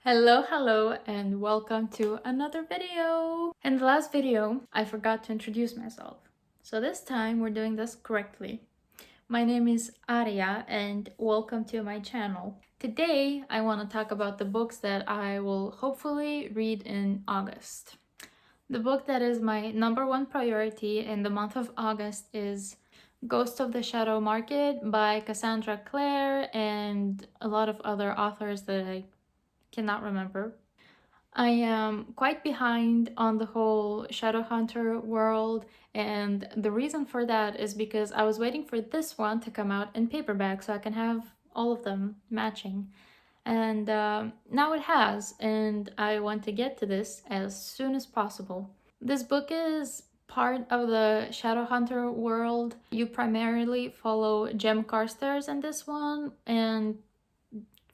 Hello, and welcome to another video. In the last video, I forgot to introduce myself. So this time we're doing this correctly. My name is Arya and welcome to my channel. Today, I want to talk about the books that I will hopefully read in August. The book that is my number one priority in the month of August is Ghost of the Shadow Market by Cassandra Clare and a lot of other authors that I cannot remember. I am quite behind on the whole Shadowhunter world, and the reason for that is because I was waiting for this one to come out in paperback so I can have all of them matching. And now it has, and I want to get to this as soon as possible. This book is part of the Shadowhunter world. You primarily follow Jem Carstairs in this one, and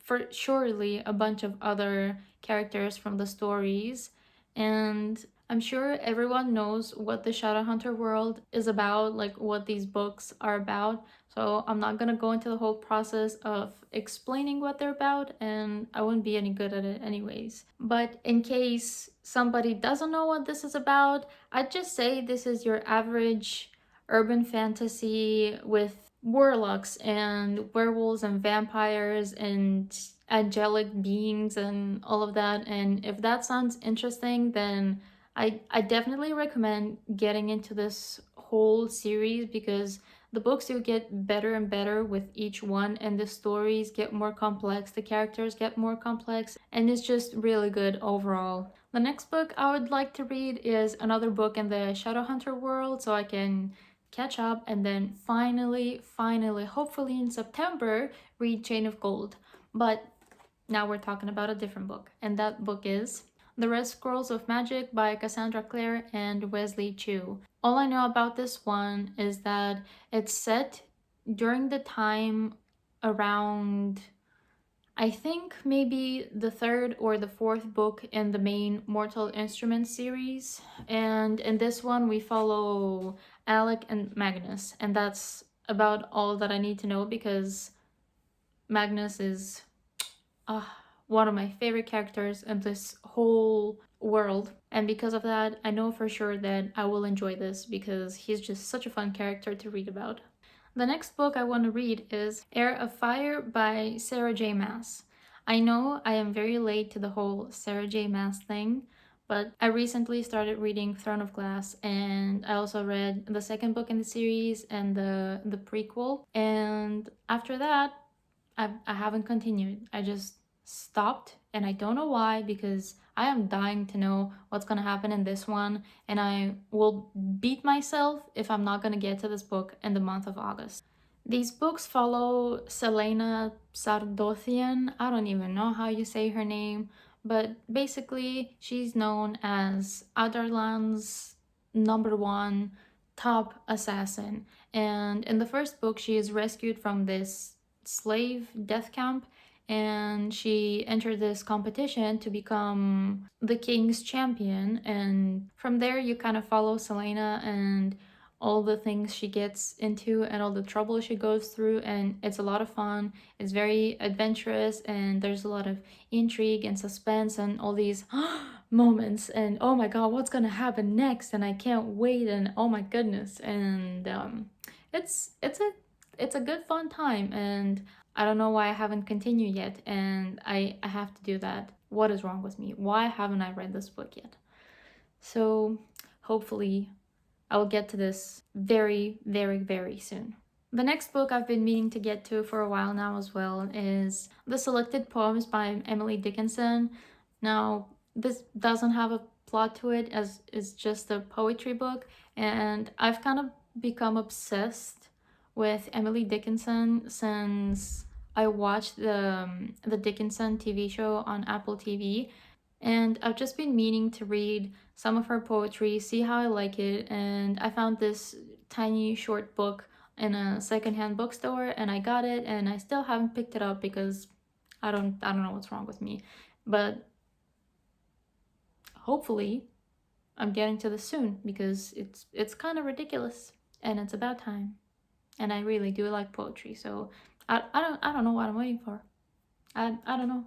for surely a bunch of other characters from the stories. And I'm sure everyone knows what the Shadowhunter world is about, like what these books are about. So I'm not gonna go into the whole process of explaining what they're about, and I wouldn't be any good at it anyways. But in case somebody doesn't know what this is about, I'd just say this is your average urban fantasy with warlocks and werewolves and vampires and angelic beings and all of that. And if that sounds interesting, then I definitely recommend getting into this whole series because the books do get better and better with each one, and the stories get more complex, the characters get more complex, and it's just really good overall. The next book I would like to read is another book in the Shadowhunter world so I can catch up and then finally, hopefully in September, read Chain of Gold. But now we're talking about a different book, and that book is The Red Scrolls of Magic by Cassandra Clare and Wesley Chu. All I know about this one is that it's set during the time around, I think maybe the third or the fourth book in the main Mortal Instruments series. And in this one, we follow Alec and Magnus. And that's about all that I need to know because Magnus is one of my favorite characters in this whole world. And because of that, I know for sure that I will enjoy this because he's just such a fun character to read about. The next book I want to read is Heir of Fire by Sarah J. Maas. I know I am very late to the whole Sarah J. Maas thing, but I recently started reading Throne of Glass, and I also read the second book in the series and the prequel. And after that, I haven't continued. I just stopped, and I don't know why because I am dying to know what's gonna happen in this one, and I will beat myself if I'm not gonna get to this book in the month of August. These books follow Selena Sardothian. I don't even know how you say her name, but basically she's known as Adarlan's number one top assassin. And in the first book, she is rescued from this slave death camp, and she entered this competition to become the king's champion. And from there you kind of follow Selena and all the things she gets into and all the trouble she goes through, and it's a lot of fun. It's very adventurous, and there's a lot of intrigue and suspense and all these moments, and oh my god, what's gonna happen next, and I can't wait, and oh my goodness. And it's a good fun time, and I don't know why I haven't continued yet, and I have to do that. What is wrong with me? Why haven't I read this book yet? So hopefully I will get to this very soon. The next book I've been meaning to get to for a while now as well is The Selected Poems by Emily Dickinson. Now, this doesn't have a plot to it as it's just a poetry book, and I've kind of become obsessed with Emily Dickinson since I watched the Dickinson TV show on Apple TV, and I've just been meaning to read some of her poetry, see how I like it, and I found this tiny short book in a secondhand bookstore, and I got it, and I still haven't picked it up because I don't know what's wrong with me. But hopefully I'm getting to this soon because it's kind of ridiculous and it's about time. And I really do like poetry, so I don't know what I'm waiting for. I don't know.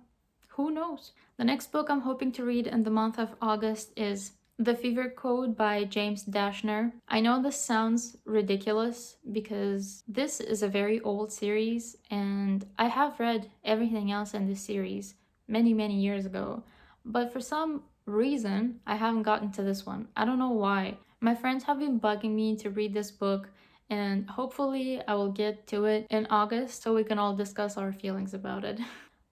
who knows? The next book I'm hoping to read in the month of August is The Fever Code by James Dashner. I know this sounds ridiculous because this is a very old series and I have read everything else in this series many years ago. But for some reason, I haven't gotten to this one. I don't know why. My friends have been bugging me to read this book, and hopefully I will get to it in August so we can all discuss our feelings about it.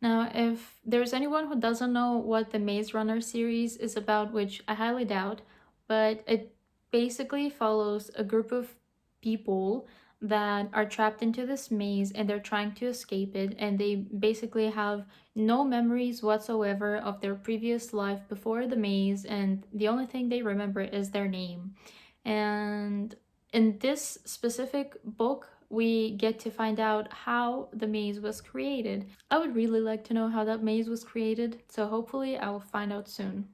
Now, if there's anyone who doesn't know what the Maze Runner series is about, which I highly doubt, but it basically follows a group of people that are trapped into this maze and they're trying to escape it, and they basically have no memories whatsoever of their previous life before the maze, and the only thing they remember is their name. And in this specific book, we get to find out how the maze was created. I would really like to know how that maze was created, so hopefully I will find out soon.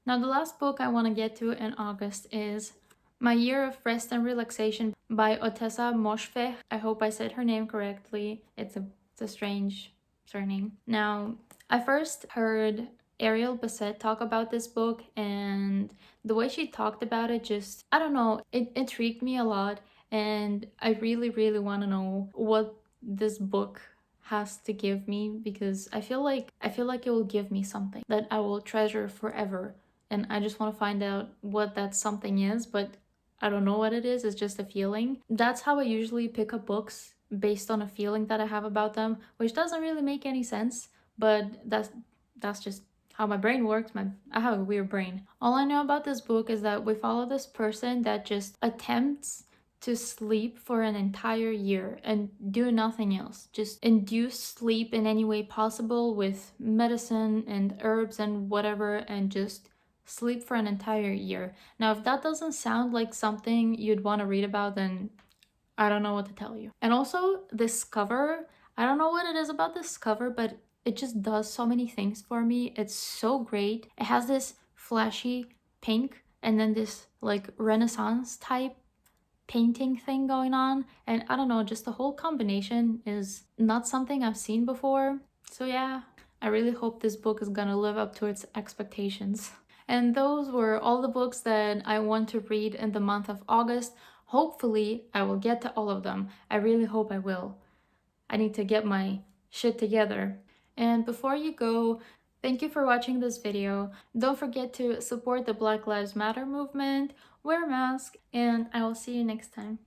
Now, the last book I want to get to in August is My Year of Rest and Relaxation by Otessa Moshfegh. I hope I said her name correctly. It's a strange surname. Now, I first heard Ariel Bassett talk about this book, and the way she talked about it just, I don't know, it intrigued me a lot, and I really want to know what this book has to give me, because I feel like it will give me something that I will treasure forever, and I just want to find out what that something is, but I don't know what it is. It's just a feeling. That's how I usually pick up books, based on a feeling that I have about them, which doesn't really make any sense, but that's just how my brain works. I have a weird brain. All I know about this book is that we follow this person that just attempts to sleep for an entire year and do nothing else. Just induce sleep in any way possible with medicine and herbs and whatever, and just sleep for an entire year. Now, if that doesn't sound like something you'd want to read about, then I don't know what to tell you. And also, this cover, I don't know what it is about this cover, but it just does so many things for me. It's so great. It has this flashy pink and then this like Renaissance type painting thing going on, and I don't know, just the whole combination is not something I've seen before. So yeah, I really hope this book is gonna live up to its expectations. And those were all the books that I want to read in the month of August. Hopefully I will get to all of them. I really hope I will. I need to get my shit together. And before you go, thank you for watching this video. Don't forget to support the Black Lives Matter movement, wear a mask, and I will see you next time.